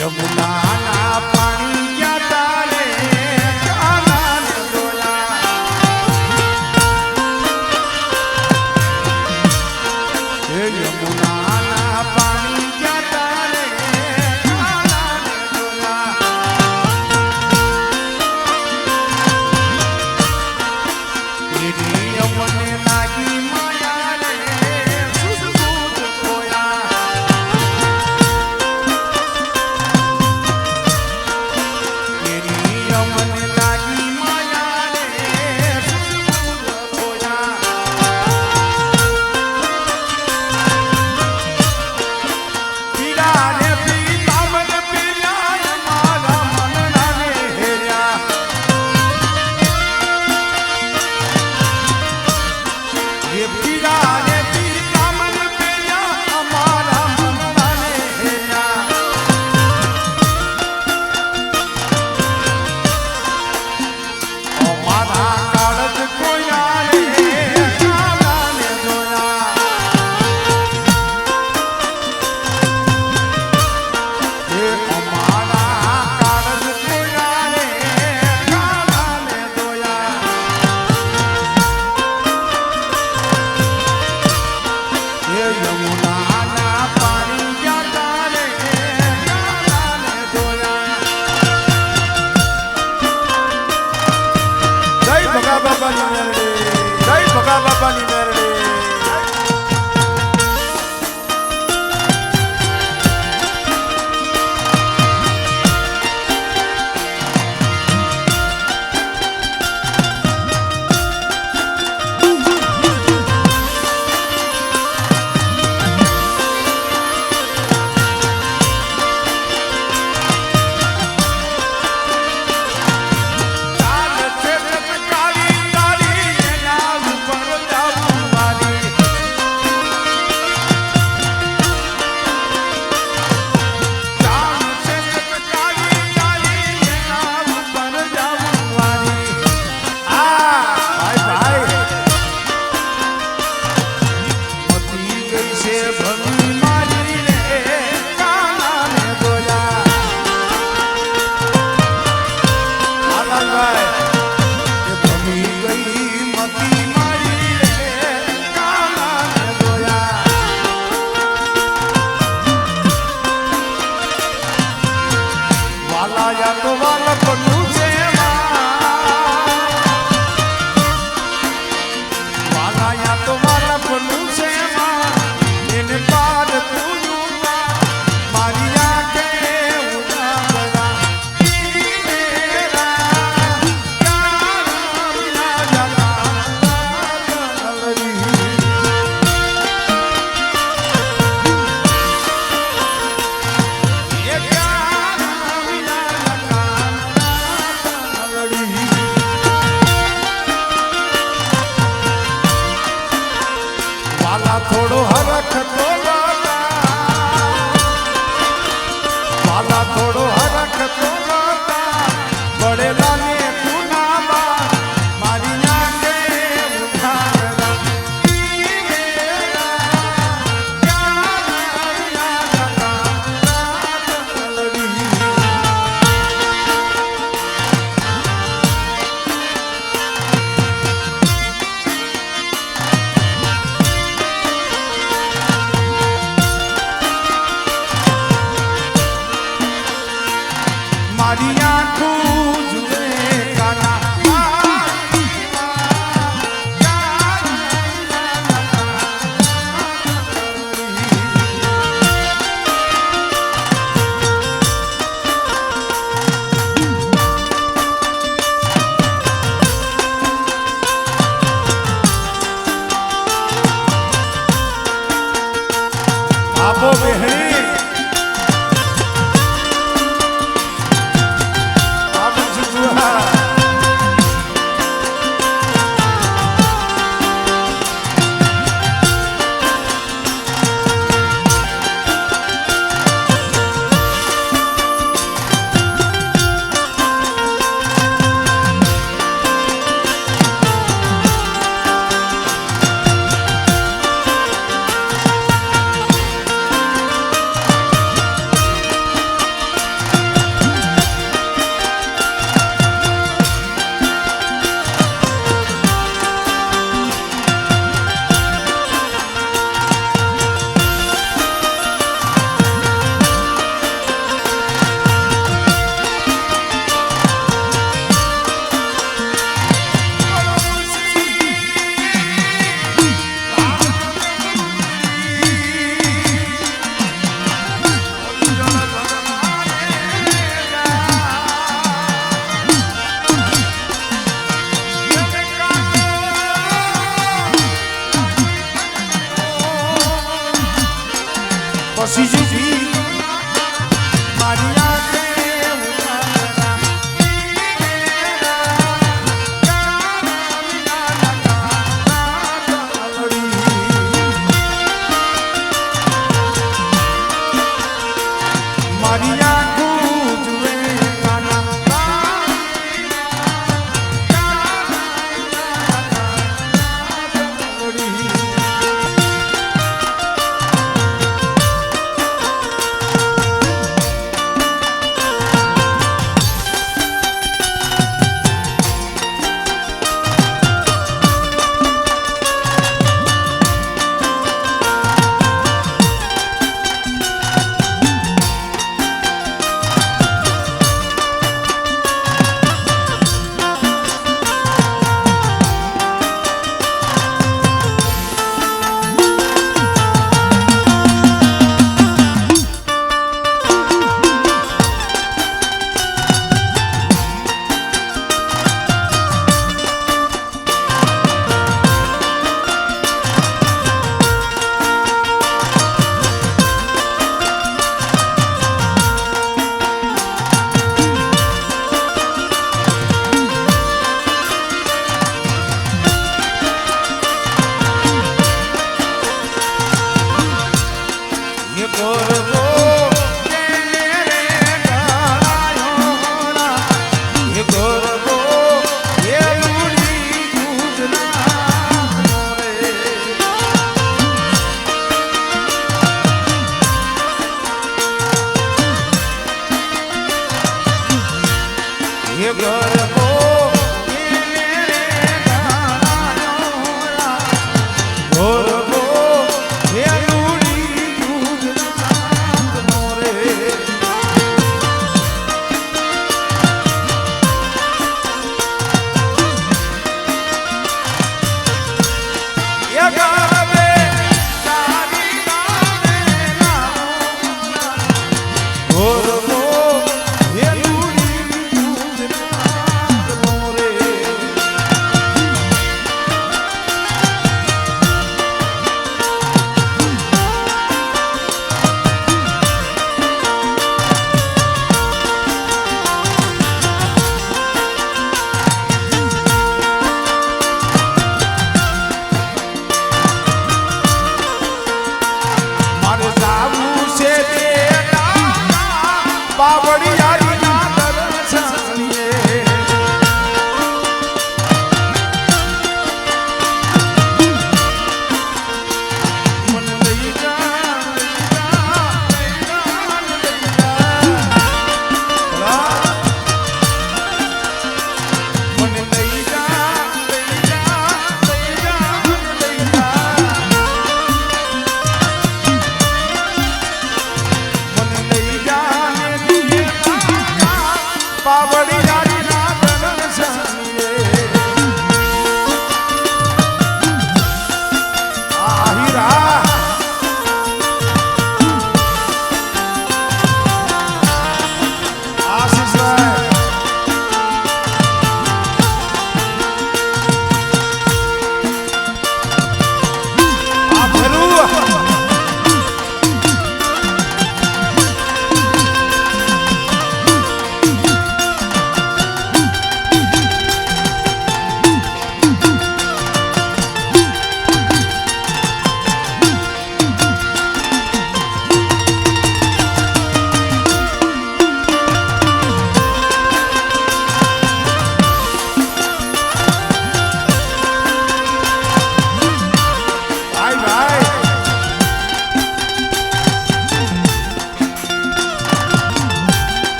યમુનાના પાણી ક્યાં તારે કાનાને જોયા હે યમુનાના પાણી ક્યાં તારે કાનાને જોયા એની યમને લાગી માયા રે સુસબૂત ખોયા બાપાની મેરડી થોડો હરખ વાલા થોડો હરખ પડેલા ને પુનામાં મારી નાખે ઉઠાડલા મારી આંખું જુએ કાના આપો બેહણી મારી આંખું જુએ કાના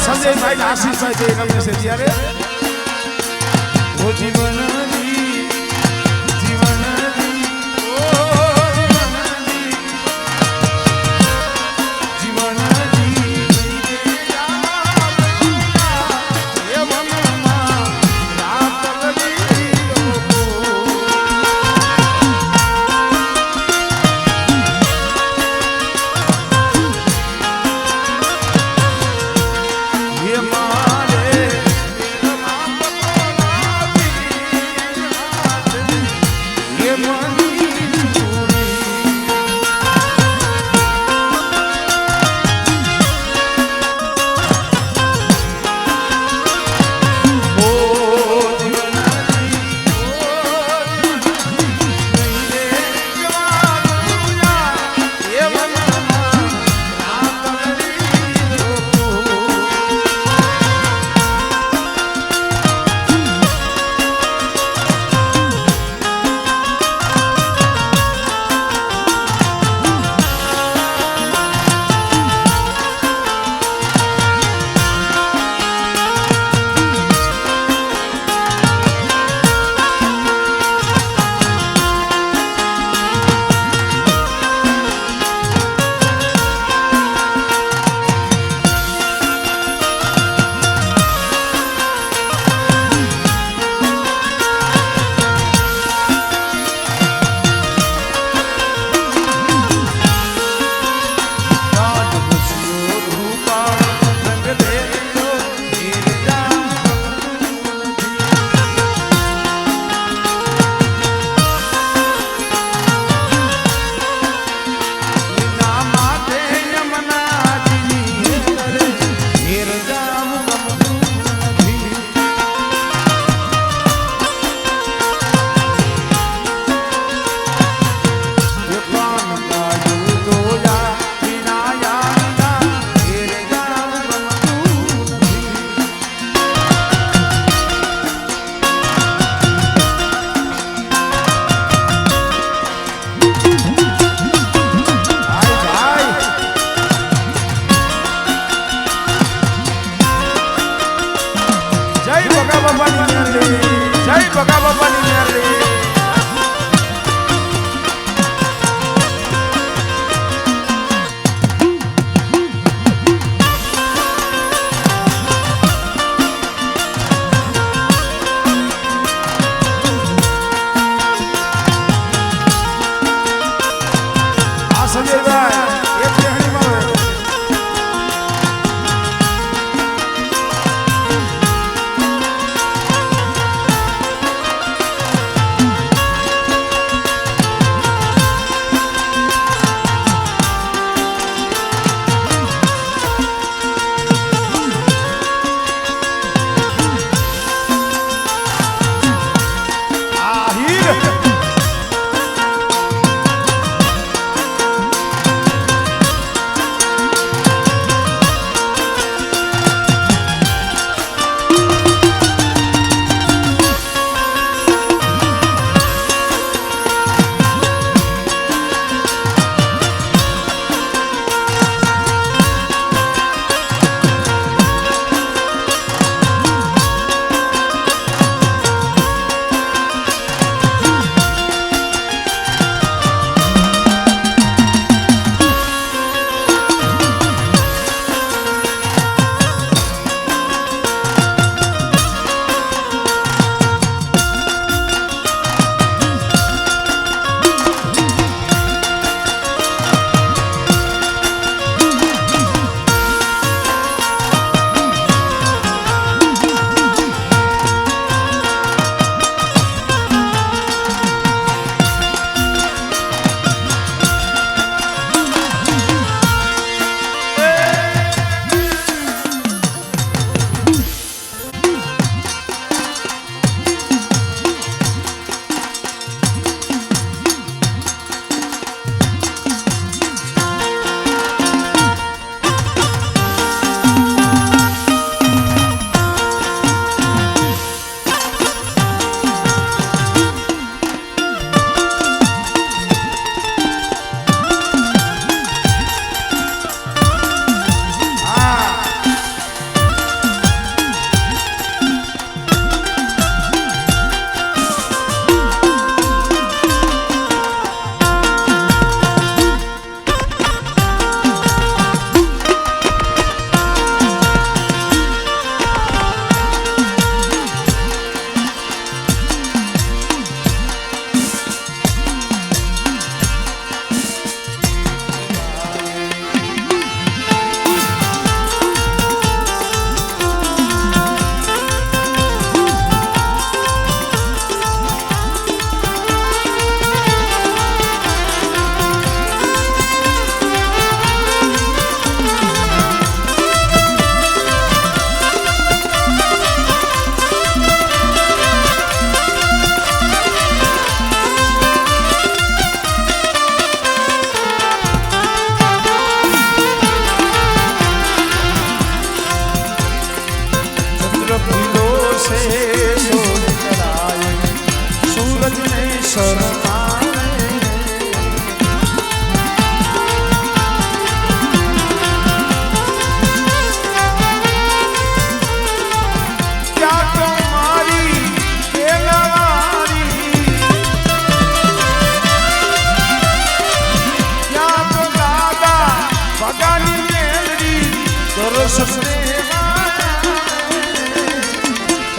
સંજયભાઈ આશીષભાઈ જે રમે છે ત્યારે ઓ જીવનજી જીવનજી ઓ જીવનજી જીવનજી એ મનમાં રાત લડી એ મારે એ મની પૂરી ઓ જીવનજી એ મનમાં રાત લડી જય બગા બાપાની મેરડી આ સંજયભાઈ એક પહેણીમાં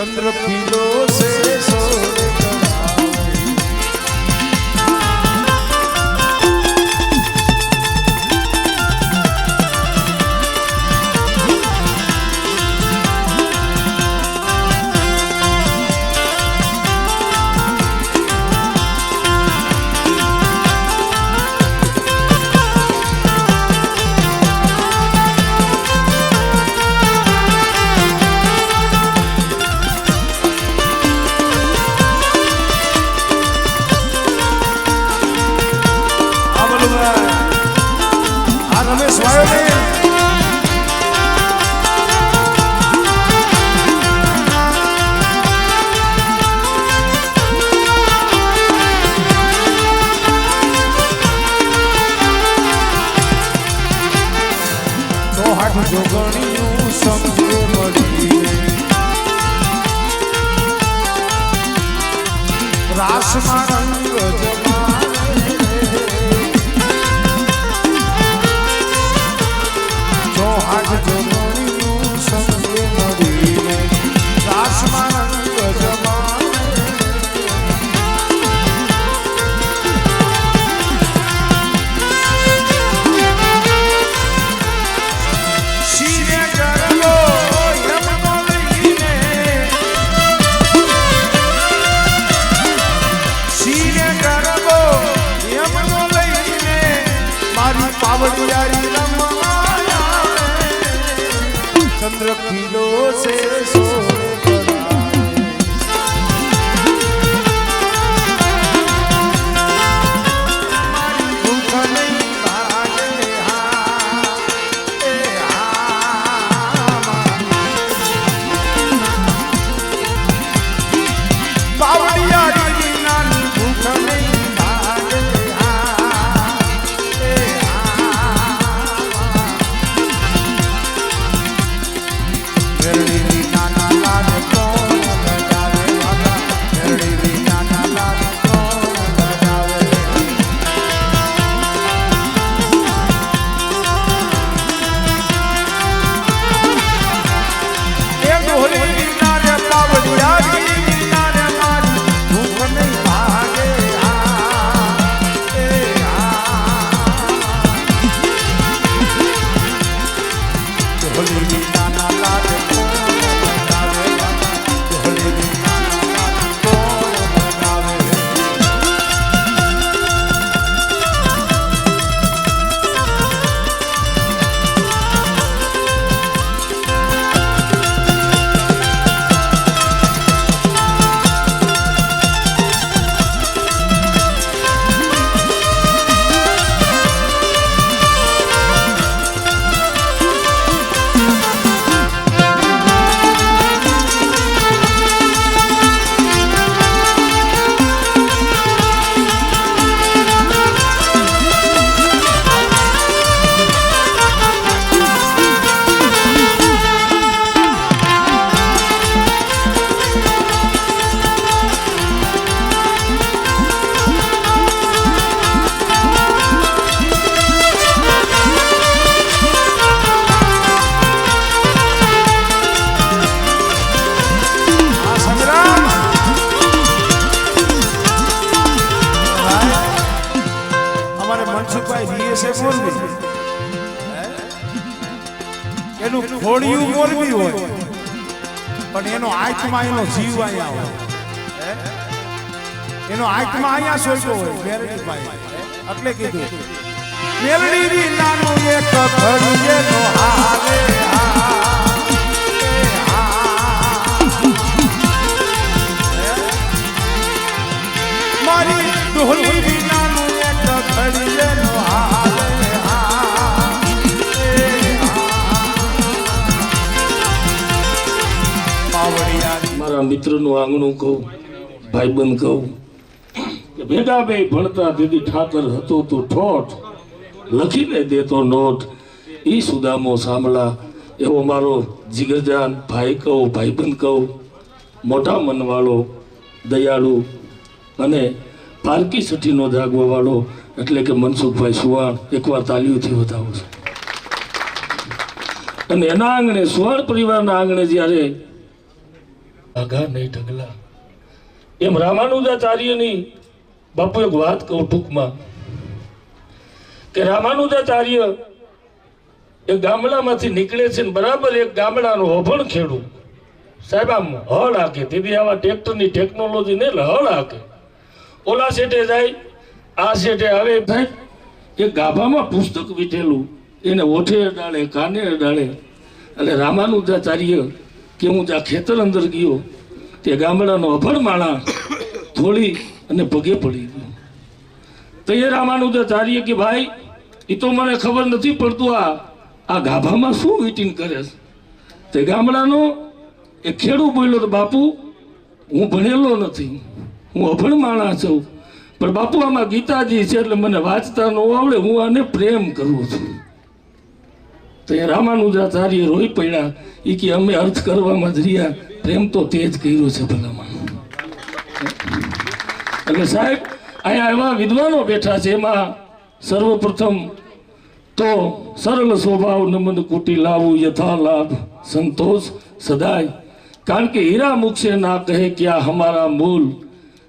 चंद्र खिलो से सोर करावे। रमेश वायोलिन तो हाथ जोगणियों समझे मળી रासમાં રંગ જમાવે જો હાથ જોગણીનું સમજે મળીને રાસમાં રંગ જમાવે શિરે ગરબો યમનો લઈને શિરે ગરબો યમનો લઈને મારી પાવડિયારી રમવા चंद्र खिलो से सोर करावे। भूख नहीं भागे हाँ ए बावड़ियारी नानी भूख नहीं भागे हाँ ए मेरड़ी नाना लाल कौन लगावे बाबा मेरड़ी नाना लाल कौन लगावे ए ढोली नारे पावड़ियारी नारे मारी भूख नहीं भागे हाँ ए ढोली नाना लाल એનું ખોડિયું મોરબી હોય પણ એનો આત્મા એનો જીવ અહીંયા હોય એનો આત્મા અહીંયા સોચો હોય મેરડી ભાઈ એટલે કીધું મેરડી નાનું એક ઘડીએ નો હારે મારી ઢોલી નાનું એક ઘડીએ નો હારે મારા મિત્રનું આંગણું કહું ભાઈબંધ કહું કે ભેગા બે ભણતા દીદી ઠાકર હતો તો ઠોઠ લખીને દેતો નોટ ઈ સુદામો સાંભળા એવો મારો જીગરજાન ભાઈ કહું ભાઈબંધ કહું મોટા મનવાળો દયાળુ અને પારકી સઠીનો જાગવા વાળો એટલે કે મનસુખભાઈ સુવાણ એકવાર તાલીઓથી વધાવો છે. અને એના આંગણે સુવાણ પરિવારના આંગણે જ્યારે વાઘા નહીં ઢગલા. એમ રામાનુજાચાર્યની બાપુ એક વાત કહું ટૂંકમાં કે રામાનુજાચાર્ય એક ગામડામાંથી નીકળે છે ને બરાબર એક ગામડાનું અભણ ખેડૂત સાહેબ આમ હળ હાકે, તેથી આવા ટ્રેક્ટરની ટેકનોલોજી ને હળ હાકે, ઓલા શેઠે જાય આ શેઠે આવે. સાહેબ એક ગાભામાં પુસ્તક વીટેલું એને ઓઠે અડાડે કાને અડાડે. એટલે રામાનુજાચાર્ય કે હું જ્યાં ખેતર અંદર ગયો તે ગામડાનો અભણ માણા થોડી અને પગે પડી ગયો. તો એ રામાનુજાચાર્ય કે ભાઈ એ તો મને ખબર નથી પડતું આ ગાભામાં શું વીટીન કરે છે. તે ગામડાનો એક ખેડૂત બોલ્યો તો બાપુ હું ભણેલો નથી, હું અભણ માણસ છું, પણ બાપુ આમાં ગીતાજી છે એટલે મને વાંચતા ન આવડે, હું આને પ્રેમ કરું છું. તો એ રામાનુજાચાર્ય રોઈ પડ્યા. એ કે અમે અર્થ કરવામાં જ રહ્યા, પ્રેમ તો તે જ કર્યો છે ભલામાં. એટલે સાહેબ અહીંયા એવા વિદ્વાનો બેઠા છે, એમાં સર્વપ્રથમ તો સરળ સ્વભાવ નમન કુટી લાવું યથા લાભ સંતોષ સદાય. કારણ કે હીરા મુખ से ના કહે ક્યાં હમારા મૂલ.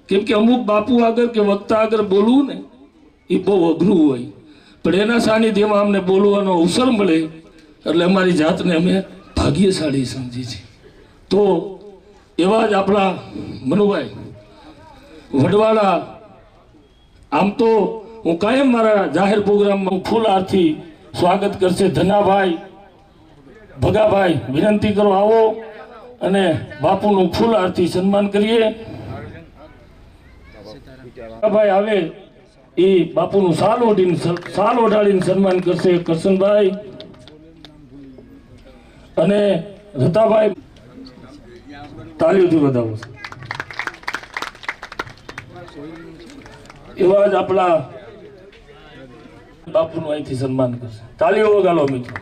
કેમ કે અમુક બાપુ આગળ કે વક્તા આગળ બોલવું ને એ બહુ અઘરું હોય, પણ એના સાનિધ્યમાં અમને બોલવાનો અવસર મળે એટલે અમારી જાતને અમે ભાગ્યશાળી સમજી છીએ. તો એવા જ આપણા મનુભાઈ વડવાળા, આમ તો હું કાયમ મારા જાહેર પ્રોગ્રામમાં ફૂલ હારથી સ્વાગત કરશે. ધનાભાઈ ભગાભાઈ વિનંતી કરો આવો અને બાપુનું ફૂલ હારથી સન્માન કરીએ. ભાઈ આવે એ બાપુનું સાલ ઓઢાડીને સન્માન કરશે કરશનભાઈ અને રતાભાઈ. તાળીઓથી વધાવો. એવા જ આપણા બાપુનું અહીંથી સન્માન કરશે. તાળીઓ વગાડો મિત્રો.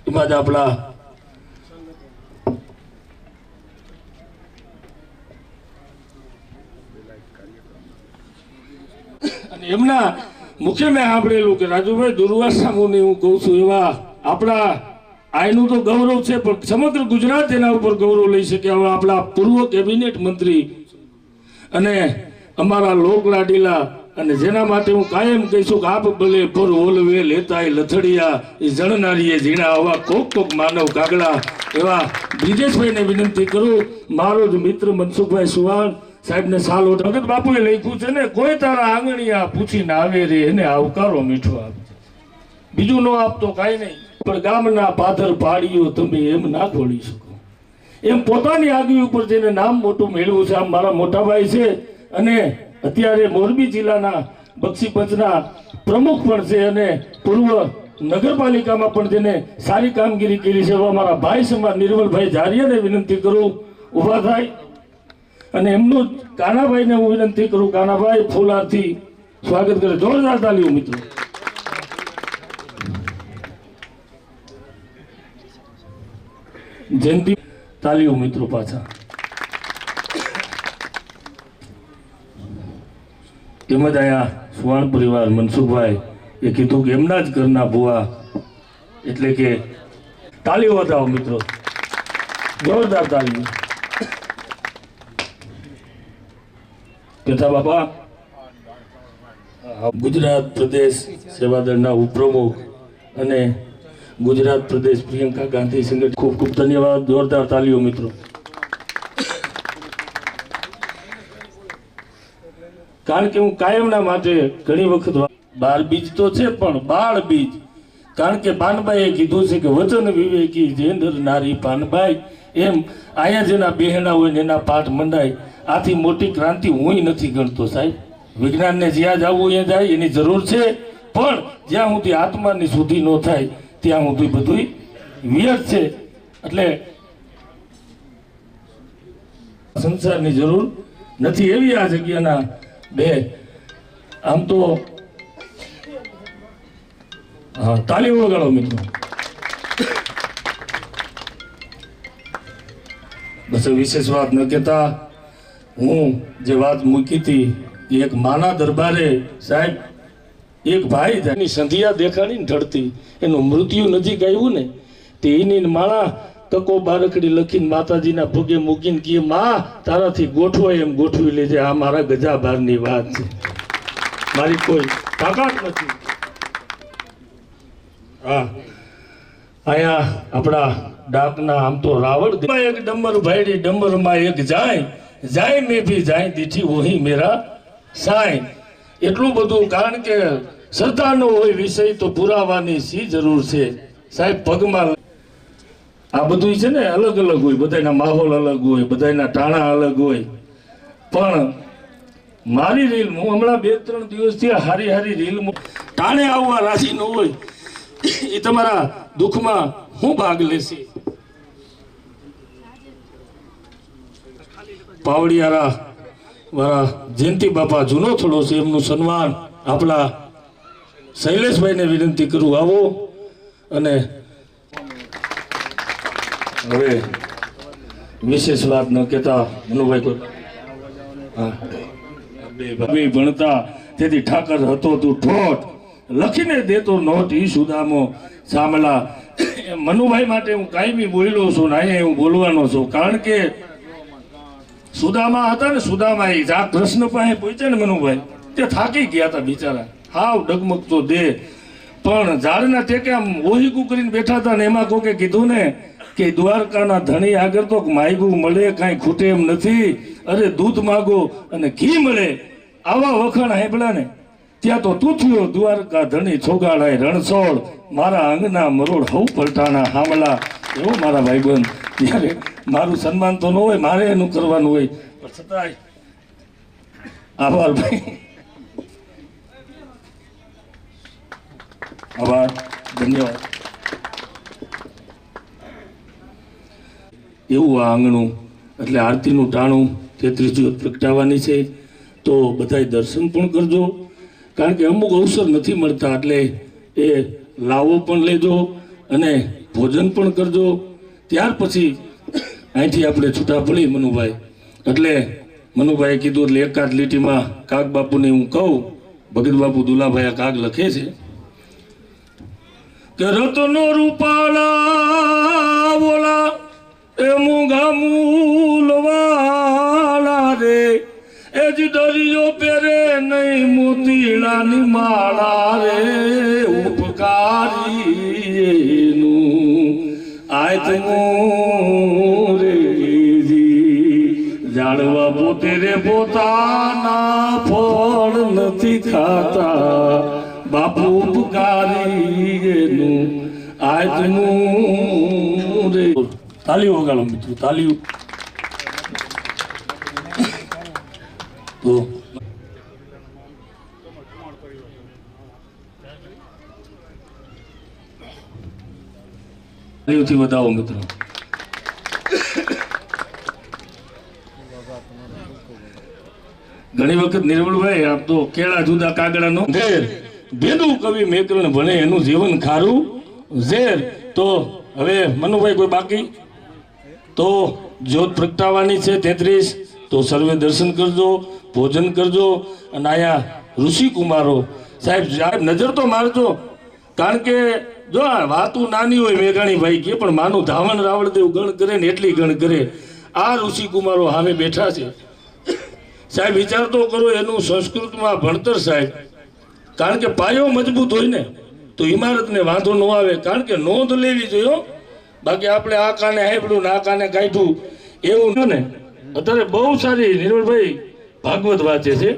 એમાં જ આપણા અને એમના મુખ્ય મેં સાંભળેલું કે રાજુભાઈ દુર્વાસા મુનિ હું કહું છું એવા આપણા આયનું તો ગૌરવ છે, પણ સમગ્ર ગુજરાત એના ઉપર ગૌરવ લઈ શકે. હવે આપણા પૂર્વ કેબિનેટ મંત્રી અને અમારા લોકલાડીલા, અને જેના માટે હું કાયમ કહીશું કે આપ ભલે પર ઓલવે લેતાય લથડિયા એ જણનારીએ ઝીણા આવા કોક માનવ કાગડા. એવા બ્રિજેશભાઈને વિનંતી કરું. મારો જ મિત્ર મનસુખભાઈ સુવાણ સાહેબને સાલો ભગત બાપુએ લખ્યું છે ને, કોઈ તારા આંગણિયા પૂછીને આવે રે એને આવકારો મીઠો આપજે. બીજું ન આપતો કાંઈ નહીં, પણ ગામના પાદર પાડીઓ તમે એમ ના ખોલી શકો. એમ પોતાની આગવી ઉપર જેને નામ મોટું મેળવ્યું છે. આમ મારા મોટાભાઈ છે અને અત્યારે મોરબી જિલ્લાના બક્ષી પંચના પ્રમુખ પણ છે અને પૂર્વ નગરપાલિકામાં પણ જેને સારી કામગીરી કરી છે. એવા મારા ભાઈ સમાજ નિર્મલભાઈ જારિયાને વિનંતી કરું ઊભા થાય અને એમનું કાનાભાઈને હું વિનંતી કરું કાનાભાઈ ફૂલાથી સ્વાગત કરે. જોરદાર તાલીઓ મિત્રો. જયંતિ તાલીઓ મિત્રો પાછા. એમ જ અહીંયા સુવાણ પરિવાર મનસુખભાઈ એ કીધું કે એમના જ ઘરના ભુવા, એટલે કે તાલીઓ વધાવો મિત્રો. જોરદાર તાલીઓ. કથા બાપા ગુજરાત પ્રદેશ સેવાદળના ઉપપ્રમુખ અને ગુજરાત પ્રદેશ પ્રિયંકા ગાંધી સંગઠન, ખૂબ ખૂબ ધન્યવાદ. જોરદાર તાલીઓ મિત્રો. કારણ કે હું કાયમના માટે ઘણી વખત 12 બીજ તો છે પણ 12 બીજ. કારણ કે પાનબાઈએ કીધું છે કે વચન વિવેકી જેન્દ્ર નારી પાનબાઈ. એમ અહીંયા જેના બહેણા હોય ને એના પાઠ મંડાય. આથી મોટી ક્રાંતિ હું નથી ગણતો સાહેબ. વિજ્ઞાનને જ્યાં જવું ત્યાં જાય એની જરૂર છે, પણ જ્યાં સુધી આત્માની શુદ્ધિ ન થાય ત્યાં સુધી બધું વ્યર્થ છે. એટલે સંસારની જરૂર નથી એવી આ જગ્યાના બે. આમ તો હા તાલીઓ વગાડો મિત્રો. બસ વિશેષ વાત ન કહેતા હું જે વાત મૂકી હતી કે એક માના દરબારે સાહેબ એક ભાઈ એની સંધિયા દેખાડી ને ઢળતી એનું મૃત્યુ નજીક આવ્યું ને તે એની માળા તકો બારકડી લખીને માતાજીના ભોગે મૂકીને કે માં તારાથી ગોઠવાય એમ ગોઠવી લેજે. આ મારા ગજા બારની વાત છે, મારી કોઈ તાકાત નથી. હા, અહીંયા આપણા ડાકના આમ તો રાવણ એક ડમર ભાઈડી ડમરમાં એક જાય જાય મેં ભી જાય દીઠી વહી મેરા સાય. એટલું બધું, કારણ કે શ્રદ્ધાનો હોય વિષય તો પુરાવાની શી જરૂર છે સાહેબ. પગમાં આ બધું છે ને અલગ અલગ હોય, બધાના માહોલ અલગ હોય, બધાના ટાણા અલગ હોય. પણ મારી રીલ હું હમણાં 2-3 દિવસથી હારી રીલ ટાણે આવવા રાજી ન હોય એ તમારા દુઃખમાં હું ભાગ લેશે. પાવડિયારા મારા જયંતિ બાપા જૂનો થોડો છે, એમનું સન્માન આપણા શૈલેષભાઈને વિનંતી કરું આવો. અને હવે વિશેષ વાત ન કહેતા મનુભાઈ કોઈ બે ભણતા તેથી ઠાકર હતો તું ઠોઠ લખીને દેતો નોટ ઈ સુદામો સામલા. મનુભાઈ માટે હું કાંઈ બી બોલ્યો છું ને અહીંયા હું બોલવાનો છું, કારણ કે સુદામા હતા ને, સુદામા એ જા કૃષ્ણ પાસે પહોંચ્યા ને મનુભાઈ તે થાકી ગયા હતા બિચારા, હાવ ડગમગતો દે. પણ ઝાડના ટેકે આમ ઓહીકું કરીને બેઠા હતા ને એમાં કોકે કીધું ને કે દ્વારકાના ધણી આગળ તો માયગું મળે કાંઈ ખૂટે એમ નથી, અરે દૂધ માગો અને ઘી મળે. આવા વખાણ સાંભળ્યા ને ત્યાં તો તું થયો દ્વારકા ધણી છોગાડાય રણછોડ, મારા અંગના મરોડ હવ પલટાણા હામલા. એવું મારા ભાઈબંધ, ત્યારે મારું સન્માન તો ન હોય, મારે એનું કરવાનું હોય, પણ છતાંય આભાર ભાઈ, આભાર, ધન્યવાદ. એવું આ આંગણું એટલે આરતીનું ટાણું 33 જ્યોત પ્રગટાવવાની છે, તો બધાય દર્શન પણ કરજો, કારણ કે અમુક અવસર નથી મળતા. એટલે એ લાવો પણ લેજો અને ભોજન પણ કરજો. ત્યાર પછી અહીંથી આપણે છૂટા પડી મનુભાઈ. એટલે મનુભાઈએ કીધું એટલે એકાદ લીટીમાં કાગ બાપુને હું કહું, ભગત બાપુ દુલાભાઈ કાગ લખે છે કે રતનો રૂપાળા બોલા એ મૂંગા મૂલવાળા રે, એ જ દરિયો પેરે નહીં મોતીડાની માળા રે, ઉપકારીનું આયતમું રે જાણવા પોતે રે પોતાના ફળ નથી ખાતા, બાપુ ઉપકારીનું આયતમું રે. તાલીઓ વગાડો મિત્રો, તાલીઓ. તો તાલીઓથી વધાવો મિત્રો. ઘણી વખત નિર્મળભાઈ આપ તો કેળા જુદા કાગડાનો ઘેર, ભેદું કવિ મેકરણ ભણે એનું જીવન ખારું ઝેર. તો હવે મનુભાઈ કોઈ બાકી? તો જ્યોત પ્રગટાવવાની છે 33, તો સર્વે દર્શન કરજો, ભોજન કરજો. અને આયા ઋષિકુમારો સાહેબ નજર તો મારજો, કારણ કે જો આ વાતું નાની હોય મેઘાણીભાઈ કે પણ માનું ધાવણ રાવણ દેવ ગણ કરે ને એટલી ગણ કરે. આ ઋષિકુમારો સામે બેઠા છે સાહેબ, વિચાર તો કરો એનું સંસ્કૃતમાં ભણતર સાહેબ, કારણ કે પાયો મજબૂત હોય ને તો ઇમારતને વાંધો ન આવે, કારણ કે નોંધ લેવી જોઈએ. બાકી આપણે આ કાને હાંભળ્યું ને આ કાને કાઢ્યું એવું ને. અત્યારે બહુ સારી નિર્મળભાઈ ભાગવત વાંચે છે.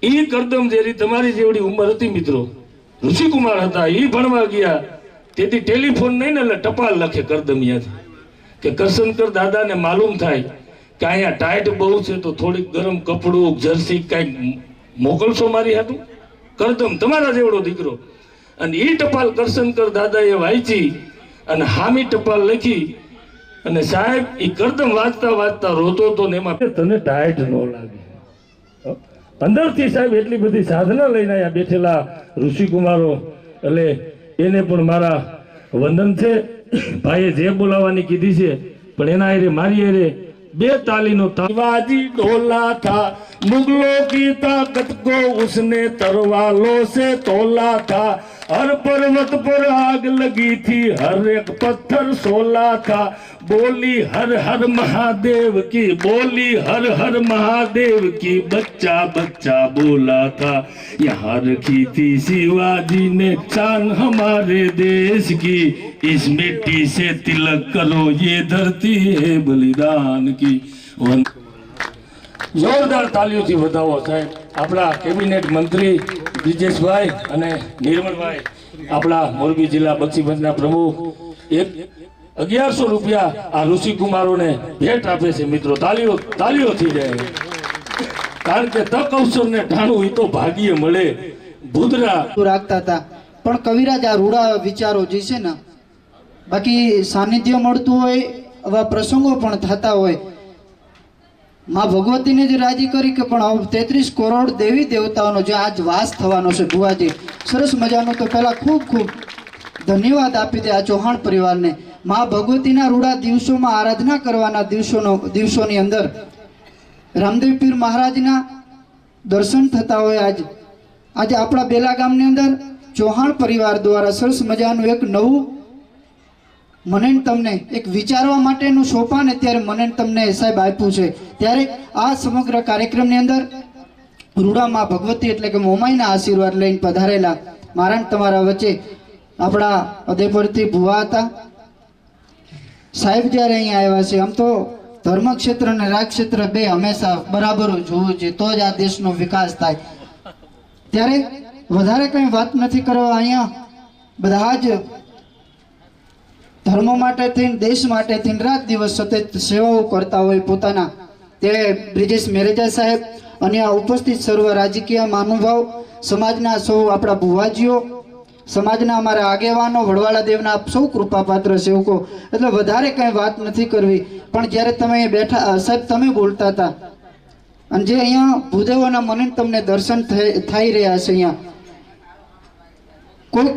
એ કરદમ જેરી તમારી જેવડી ઉંમર હતી મિત્રો, ઋષિકુમાર હતા, એ ભણવા ગયા. તેથી ટેલિફોન નહીં ને એટલે ટપાલ લખે કરદમિયાથી કે કરશનકર દાદાને માલુમ થાય કે અહીંયા ટાઈટ બહુ છે તો થોડીક ગરમ કપડું જર્સી કાંઈક મોકલશો મારી હાટું. કરદમ તમારા જેવડો દીકરો. અને એ ટપાલ કરશનકર દાદાએ વાંચી અને હામી ટપાલ લખી અને સાહેબ એ કરદમ વાંચતા વાંચતા રોતો તો ને એમાં તને ટાઈટ ન લાગે. અંદરથી સાહેબ એટલી બધી સાધના લઈને અહીંયા બેઠેલા ઋષિકુમારો, એટલે એને પણ મારા વંદન છે. ભાઈએ જે બોલાવવાની કીધી છે પણ એના હારે મારી હારે बेताली नो शिवाजी डोला था, मुगलों की ताकत को उसने तरवालों से तोला था। हर पर्वत पर आग लगी थी, हर एक पत्थर सोला था। बोली हर हर महादेव की, बोली हर हर महादेव की, बच्चा बच्चा बोला था। यहाँ रखी थी शिवाजी ने शान हमारे देश की, इस मिट्टी से तिलक करो ये धरती है बलिदान की। જોરદાર તાલીઓથી વધાવો સાહેબ. આપણા કેબિનેટ મંત્રી બ્રિજેશભાઈ અને નિર્મલભાઈ, આપણા મોરબી જિલ્લા બક્ષીપંચના પ્રમુખ, 1100 રૂપિયા આ ઋષિકુમારોને ભેટ આપે છે. મિત્રો તાલીઓ થઈ જાય, કારણ કે તક અવસરને ઢાણું એ તો ભાગ્ય મળે. ભૂતરા રાખતા હતા, પણ કવિરાજ આ રૂડા વિચારો જે છે ને, બાકી સાનિધ્ય મળતું હોય, આવા પ્રસંગો પણ થતા હોય. માં ભગવતીને જ રાજી કરી કે પણ 33 કરોડ દેવી દેવતાઓનો જે આજ વાસ થવાનો છે ભુવાજી, સરસ મજાનો. તો પહેલા ખૂબ ખૂબ ધન્યવાદ આપી દે આ ચૌહાણ પરિવારને. માં ભગવતીના રૂડા દિવસોમાં આરાધના કરવાના દિવસોની અંદર રામદેવ પીર મહારાજના દર્શન થતા હોય. આજે આપણા બેલા ગામની અંદર ચૌહાણ પરિવાર દ્વારા સરસ મજાનું એક નવું મને તમને એક વિચારવા માટેનું સોપાન અત્યારે મને તમને સાહેબ આપ્યું છે. ત્યારે આ સમગ્ર કાર્યક્રમની અંદર રૂડામાં ભગવતી એટલે કે મોમાઈના આશીર્વાદ લઈને પધારેલા મારા તમારા વચ્ચે આપણા અદેપરથી ભુવા હતા સાહેબ. જ્યારે અહીંયા આવ્યા છે, આમ તો ધર્મ ક્ષેત્ર અને રાજ ક્ષેત્ર બે હંમેશા બરાબર જોવું જોઈએ, તો જ આ દેશનો વિકાસ થાય. ત્યારે વધારે કંઈ વાત નથી કરવા, અહીંયા બધા જ ધર્મ માટે થઈને, દેશ માટે થઈને રાત દિવસ સતત સેવાઓ કરતા હોય પોતાના. તે બ્રિજેશ મેરેજા સાહેબ અને આ ઉપસ્થિત સર્વ રાજકીય મહાનુભાવ, સમાજના સૌ આપણા ભુવાજીઓ, સમાજના અમારા આગેવાનો, વડવાળા દેવના સૌ કૃપાપાત્ર સેવકો, એટલે વધારે કંઈ વાત નથી કરવી. પણ જ્યારે તમે બેઠા સાહેબ, તમે બોલતા હતા અને જે અહીંયા ભૂદેવોના મને તમને દર્શન થઈ રહ્યા છે, અહીંયા કોઈ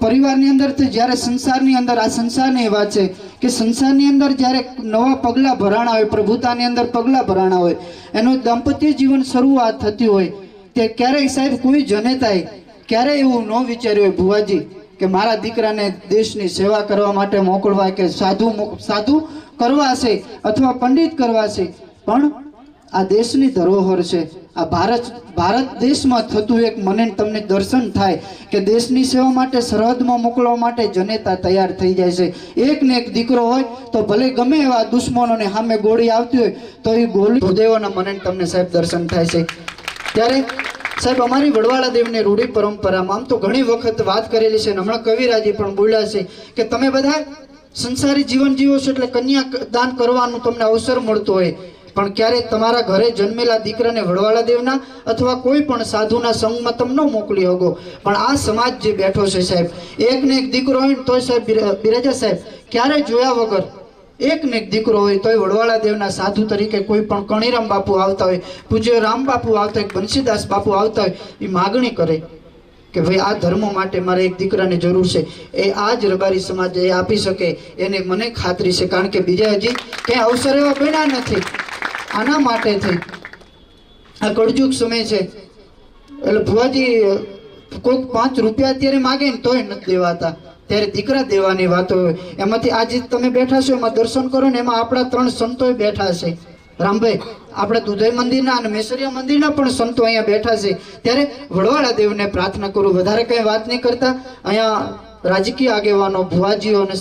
પરિવારની અંદર જ્યારે સંસારની અંદર, આ સંસારની વાત છે કે સંસારની અંદર જ્યારે નવા પગલાં ભરાણા હોય, પ્રભુતાની અંદર પગલાં ભરાણા હોય, એનું દાંપત્ય જીવન શરૂઆત થતી હોય, તે ક્યારેય સાહેબ કોઈ જનેતાએ ક્યારેય એવું ન વિચાર્યું હોય ભુવાજી કે મારા દીકરાને દેશની સેવા કરવા માટે મોકલવા, કે સાધુ કરવા છે અથવા પંડિત કરવા છે. પણ આ દેશની ધરોહર છે. આ ભારત દેશમાં થતું એક મને તમને દર્શન થાય કે દેશની સેવા માટે, સરહદમાં મોકલવા માટે જનેતા તૈયાર થઈ જાય છે. એક ને એક દીકરો હોય તો ભલે ગમે એવા દુશ્મનોને સામે ગોળી આવતી હોય તો એ ગોળી ભૂદેવોના મને તમને સાહેબ દર્શન થાય છે. ત્યારે સાહેબ અમારી વડવાળા દેવની રૂઢી પરંપરામાં આમ તો ઘણી વખત વાત કરેલી છે, હમણાં કવિરાજી પણ બોલ્યા છે કે તમે બધા સંસારી જીવન જીવો છો એટલે કન્યા દાન કરવાનું તમને અવસર મળતો હોય, પણ ક્યારેક તમારા ઘરે જન્મેલા દીકરાને વડવાળા દેવના અથવા કોઈ પણ સાધુના સંગમાં તમે ન મોકલી શકો. પણ આ સમાજ જે બેઠો છે સાહેબ, એક ને એક દીકરો હોય તોય સાહેબ બિરાજા સાહેબ ક્યારેય જોયા વગર એક ને એક દીકરો હોય તોય વડવાળા દેવના સાધુ તરીકે કોઈ પણ કણીરામ બાપુ આવતા હોય, પૂજ્ય રામ બાપુ આવતા હોય, બંસીદાસ બાપુ આવતા હોય, એ માગણી કરે કે ભાઈ આ ધર્મ માટે મારે એક દીકરાની જરૂર છે. એ આ જ રબારી સમાજ એ આપી શકે એને મને ખાતરી છે, કારણ કે બીજા હજી ક્યાંય અવસર એવા બન્યા નથી. આના માટે થઈ આ કળજુગ સમય છે એટલે ભુવાજી કોઈક 5 રૂપિયા અત્યારે માગે ને તોય નથી દેવાતા, ત્યારે દીકરા દેવાની વાતો હોય. એમાંથી આજે તમે બેઠા છો એમાં દર્શન કરો ને, એમાં આપણા 3 સંતોય બેઠા છે. રામભાઈ, આપણે દુધઈ મંદિરના અને મેસરિયા મંદિરના પણ સંતો અહીંયા બેઠા છે. ત્યારે વડવાળા દેવને પ્રાર્થના કરું, વધારે કંઈ વાત નહીં કરતા. અહીંયા રાજકીય આગેવાનો, ભુવાજીઓ અને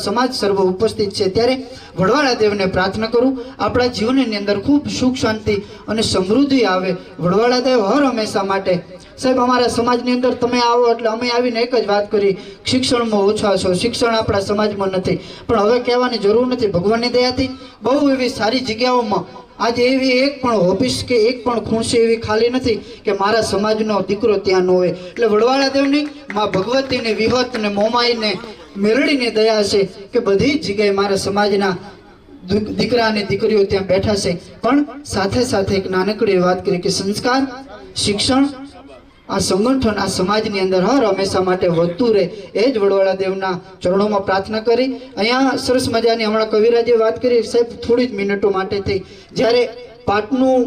સમાજ સર્વ ઉપસ્થિત છે. ત્યારે વડવાળા દેવને પ્રાર્થના કરું આપણા જીવનની અંદર ખૂબ સુખ શાંતિ અને સમૃદ્ધિ આવે. વડવાળા દેવ હર હંમેશા માટે સાહેબ અમારા સમાજની અંદર તમે આવો એટલે અમે આવીને એક જ વાત કરી, શિક્ષણમાં ઓછા છો, શિક્ષણ આપણા સમાજમાં નથી. પણ હવે કહેવાની જરૂર નથી, ભગવાનની દયાથી બહુ એવી સારી જગ્યાઓમાં આજે એવી એક પણ ઓફિસ કે એક પણ ખુરશી એવી ખાલી નથી કે મારા સમાજનો દીકરો ત્યાં ન હોય. એટલે વડવાળા દેવની માં ભગવતીની વિહત ને મોમાઈને મેરડીની દયા છે કે બધી જ જગ્યાએ મારા સમાજના દીકરા અને દીકરીઓ ત્યાં બેઠા છે. પણ સાથે સાથે એક નાનકડી વાત કરી કે સંસ્કાર, શિક્ષણ આ સંગઠન આ સમાજની અંદર હર હંમેશા માટે વધતું રહે એ જ વડવાળા દેવના ચરણોમાં પ્રાર્થના કરી. અહીંયા સરસ મજાની હમણાં કવિરાજે વાત કરી સાહેબ થોડી જ મિનિટો માટે થઈ. જ્યારે પાઠનું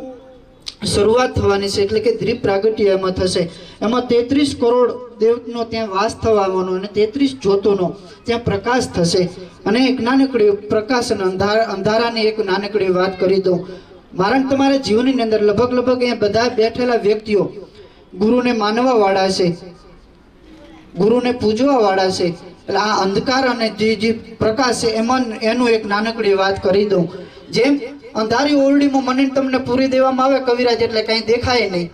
શરૂઆત થવાની છે એટલે કે દ્વીપ પ્રાગટ્ય એમાં થશે. એમાં 33 કરોડ દેવનો ત્યાં વાસ થવાનો અને 33 જ્યોતોનો ત્યાં પ્રકાશ થશે. અને એક નાનકડી પ્રકાશ અને અંધારાની એક નાનકડી વાત કરી દઉં. મારા તમારા જીવનની અંદર લગભગ અહીંયા બધા બેઠેલા વ્યક્તિઓ ગુરુને માનવા વાળા છે, ગુરુને પૂજવા વાળા છે. એટલે આ અંધકાર અને જે પ્રકાશ છે એમાં એનું એક નાનકડી વાત કરી દઉં. જેમ અંધારી ઓરડીમાં મને તમને પૂરી દેવામાં આવે કવિરાજ એટલે કંઈ દેખાય નહીં,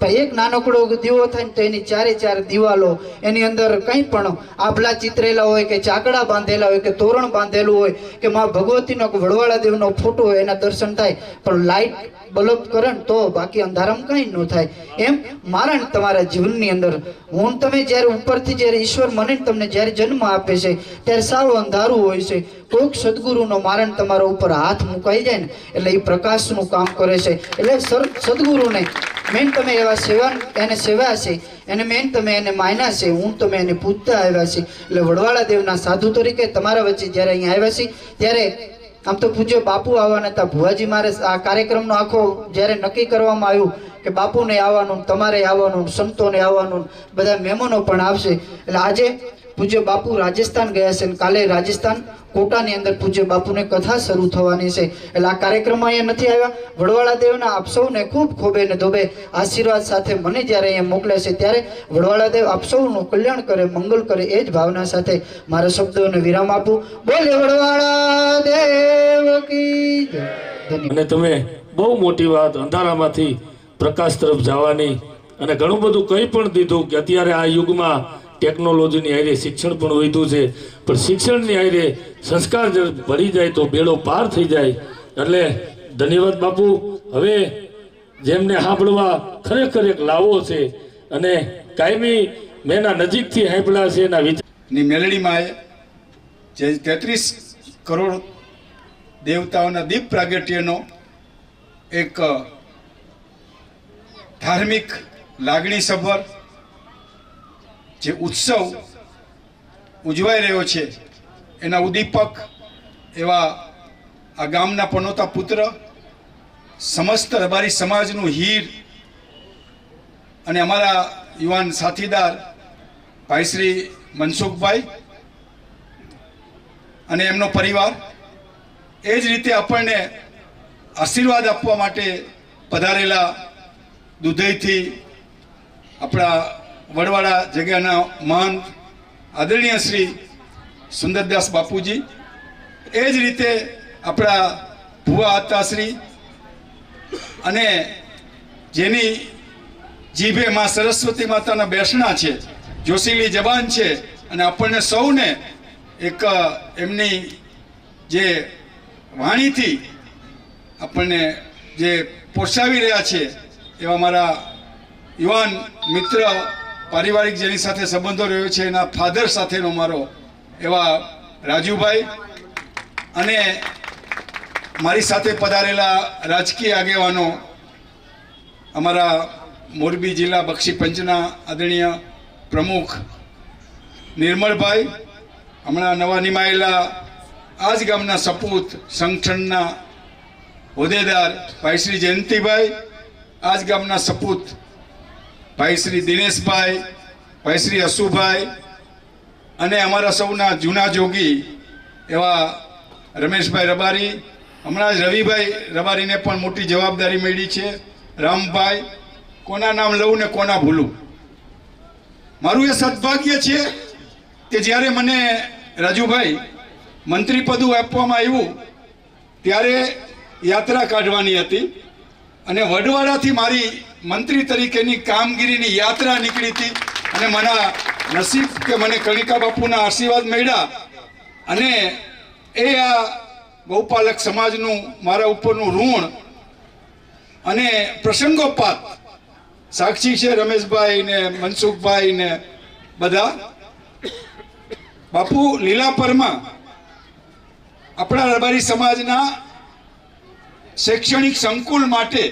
પણ એક નાનકડો દીવો થાય ને તો એની ચારે ચાર દિવાલો એની અંદર કંઈ પણ આભલા ચિતરેલા હોય કે ચાકડા બાંધેલા હોય કે તોરણ બાંધેલું હોય કે મા ભગવતીનો વડવાળા દેવનો ફોટો હોય એના દર્શન થાય. પણ લાઈટ બલ્બ કરે ને તો બાકી અંધારામાં કંઈ ન થાય. એમ મારા ને તમારા જીવનની અંદર હું તમે જ્યારે ઉપરથી જ્યારે ઈશ્વર મને તમને જ્યારે જન્મ આપે છે ત્યારે સાવ અંધારું હોય છે. કોઈક સદગુરુનો મારા ને તમારા ઉપર હાથ મુકાઈ જાય ને એટલે એ પ્રકાશનું કામ કરે છે. એટલે સદગુરુને મેન તમે એવા સેવા એને સેવા છે એને મેન તમે એને માન્યા છે, હું તમે એને પૂજતા આવ્યા છે. એટલે વડવાળા દેવના સાધુ તરીકે તમારા વચ્ચે જ્યારે અહીંયા આવ્યા છે ત્યારે આમ તો પૂજ્ય બાપુ આવવાના હતા. ભુવાજી મારે આ કાર્યક્રમનો આખો જ્યારે નક્કી કરવામાં આવ્યું કે બાપુને આવવાનું, તમારે આવવાનું, સંતોને આવવાનું, બધા મહેમાનો પણ આવશે. એટલે આજે પૂજ્ય બાપુ રાજસ્થાન ગયા છે અને કાલે રાજસ્થાન કોટાની અંદર પૂજ્ય બાપુને કથા શરૂ થવાની છે. એટલે આ કાર્યક્રમમાં અહીંયા નથી આવ્યા. વડવાળા દેવના આપ સૌને ખૂબ ખોબે ને ધોબે આશીર્વાદ સાથે મને જ્યારે અહીંયા મોકલે છે ત્યારે વડવાળા દેવ આપ સૌનું કલ્યાણ કરે, મંગલ કરે એ જ ભાવના સાથે મારા શબ્દોને વિરામ આપું. બોલે વડવાળા દેવ કી જય. ધન્યવાદ. અને તમે બહુ મોટી વાત અંધારામાંથી પ્રકાશ તરફ જવાની અને ઘણું બધું કંઈ પણ દીધું કે અત્યારે આ યુગમાં ટેકનોલોજીની હારે શિક્ષણ પણ વધ્યું છે, પણ શિક્ષણની હારે સંસ્કાર જો ભળી જાય તો બેડો પાર થઈ જાય. એટલે ધન્યવાદ બાપુ. હવે જેમને સાંભળવા ખરેખર એક લાવો છે અને કાયમી મેના નજીકથી સાંભળ્યા છે એના ની મેલડીમાં જે 33 કરોડ દેવતાઓના દીપ પ્રાગટ્યનો એક ધાર્મિક લાગણીસભર જે ઉત્સવ ઉજવાઈ રહ્યો છે એના ઉદ્દીપક એવા આ ગામના પનોતા પુત્ર, સમસ્ત રબારી સમાજનું હીર અને અમારા યુવાન સાથીદાર ભાઈ શ્રી મનસુખભાઈ અને એમનો પરિવાર, એ જ રીતે આપણને આશીર્વાદ આપવા માટે પધારેલા દુધઈથી આપણા વડવાળા જગ્યાના મહંત આદરણીય શ્રી સુંદરદાસ બાપુજી, એ જ રીતે આપણા ભુવા આતાશ્રી અને જેની જીભે માં સરસ્વતી માતાના બેસણા છે, જોશીલી જબાન છે અને આપણને સૌને એક એમની જે વાણીથી આપણને જે પોષાવી રહ્યા છે એવા મારા યુવાન મિત્ર, પારિવારિક જેની સાથે સંબંધો રહ્યો છે એના ફાધર સાથેનો મારો એવા રાજુભાઈ અને મારી સાથે પધારેલા રાજકીય આગેવાનો, અમારા મોરબી જિલ્લા બક્ષી પંચના આદરણીય પ્રમુખ નિર્મળભાઈ, હમણાં નવા નિમાયેલા આ જ ગામના સપૂત સંગઠનના હોદ્દેદાર ભાઈ શ્રી જયંતિભાઈ, આ જ ગામના સપૂત ભાઈ શ્રી દિનેશભાઈ, ભાઈ શ્રી અશુભાઈ અને અમારા સૌના જૂના જોગી એવા રમેશભાઈ રબારી, હમણાં જ રવિભાઈ રબારીને પણ મોટી જવાબદારી મળી છે, રામભાઈ, કોના નામ લઉં ને કોના ભૂલું. મારું એ સદભાગ્ય છે કે જ્યારે મને રાજુભાઈ મંત્રી પદ આપવામાં આવ્યું ત્યારે યાત્રા કાઢવાની હતી અને વડવાડાથી મારી મંત્રી તરીકેની કામગીરીની યાત્રા નીકળી હતી અને મારા નસીબ કે મને કણિકા બાપુના આશીર્વાદ મળ્યા અને એ આ ગૌપાલક સમાજનું મારા ઉપરનું ઋણ અને પ્રસંગોપાત સાક્ષી છે રમેશભાઈ ને મનસુખભાઈ ને બધા. બાપુ લીલાપરમાં આપણા રબારી સમાજના શૈક્ષણિક સંકુલ માટે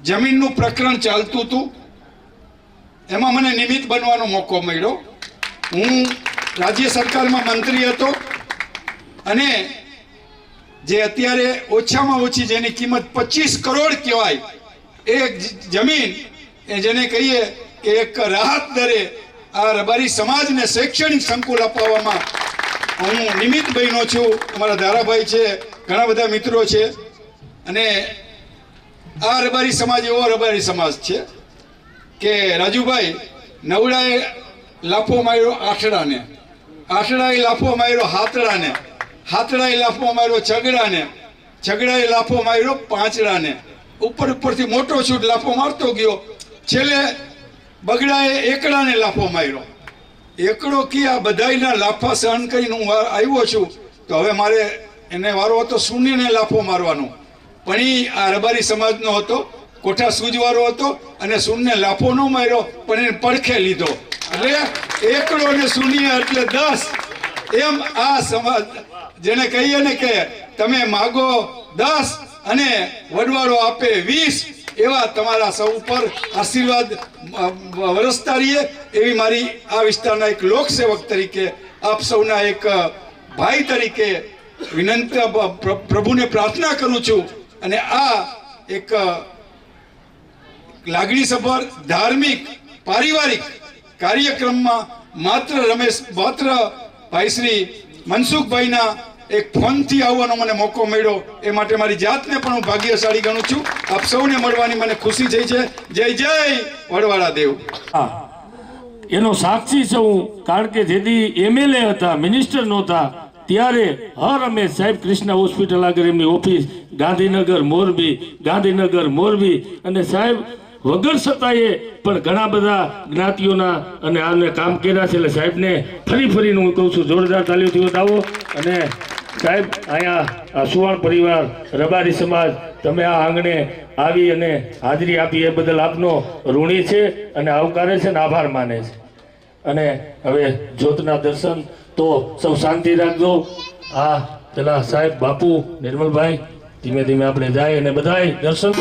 જમીનનું પ્રકરણ ચાલતું હતું એમાં મને નિમિત્ત બનવાનો મોકો મળ્યો. હું રાજ્ય સરકારમાં મંત્રી હતો અને જે અત્યારે ઓછામાં ઓછી જેની કિંમત 25 કરોડ કહેવાય એ જમીન એ જેને કહીએ કે એક રાહત દરે આ રબારી સમાજને શૈક્ષણિક સંકુલ અપાવવામાં હું નિમિત્ત બન્યો છું. અમારા ધારાભાઈ છે, ઘણા બધા મિત્રો છે. અને આ રબારી સમાજ એવો રબારી સમાજ છે કે રાજુભાઈ નવડાએ લાફો માર્યો આઠડાને, આઠડાએ લાફો માર્યો હાથડાને, હાથડાએ લાફો માર્યો છગડાને, છગડાએ લાફો માર્યો પાંચડાને, ઉપરથી મોટો છૂટ લાફો મારતો ગયો. છેલ્લે બગડાએ એકડાને લાફો માર્યો. એકડો કે આ બધાયના લાફા સહન કરીને હું આવ્યો છું, તો હવે મારે એને વારો હતો શૂન્યને લાફો મારવાનો. પણ એ આ રબારી સમાજનો હતો, કોઠા સૂજવાળો હતો અને શૂન્ય લાફો ન માર્યો પણ એને પડખે લીધો. એટલે એકડો ને શૂન્ય એટલે 10. એમ આ સમાજ જેને કહીએ ને કે તમે માગો 10 અને વડવાળો આપે 20, એવા તમારા સૌ ઉપર આશીર્વાદ વરસતા રહીએ એવી મારી આ વિસ્તારના એક લોકસેવક તરીકે, આપ સૌના એક ભાઈ તરીકે વિનંતી પ્રભુને પ્રાર્થના કરું છું. અને આ એક લાગણીસભર ધાર્મિક પારિવારિક કાર્યક્રમમાં માત્ર ભાઈ શ્રી મનસુખભાઈના એક ફોનથી આવવાનો મને મોકો મળ્યો એ માટે મારી જાતને પણ હું ભાગ્યશાળી ગણું છું. આપ સૌને મળવાની મને ખુશી થઈ છે. જય જય વડવાળા દેવ. એનો સાક્ષી છું, કારણ કે જેથી MLA હતા, મિનિસ્ટર નહોતા, ત્યારે હર હંમેશ સાહેબ કૃષ્ણા હોસ્પિટલ આગળ એમની ઓફિસ, ગાંધીનગર મોરબી, અને સાહેબ વગર છતાંય પણ ઘણા બધા જ્ઞાતિઓના અને આને કામ કર્યા છે. એટલે સાહેબને ફરીને હું કહું છું, જોરદાર તાલીઓથી વધાવો. અને સાહેબ અહીંયા આ સુવાણ પરિવાર રબારી સમાજ તમે આ આંગણે આવી અને હાજરી આપી એ બદલ આપનો ઋણી છે અને આવકારે છે અને આભાર માને છે. અને હવે જ્યોતના દર્શન તો સૌ શાંતિ રાખજો. આ પેલા સાહેબ બાપુ નિર્મલભાઈ ધીમે ધીમે આપણે જાય અને બધાય દર્શન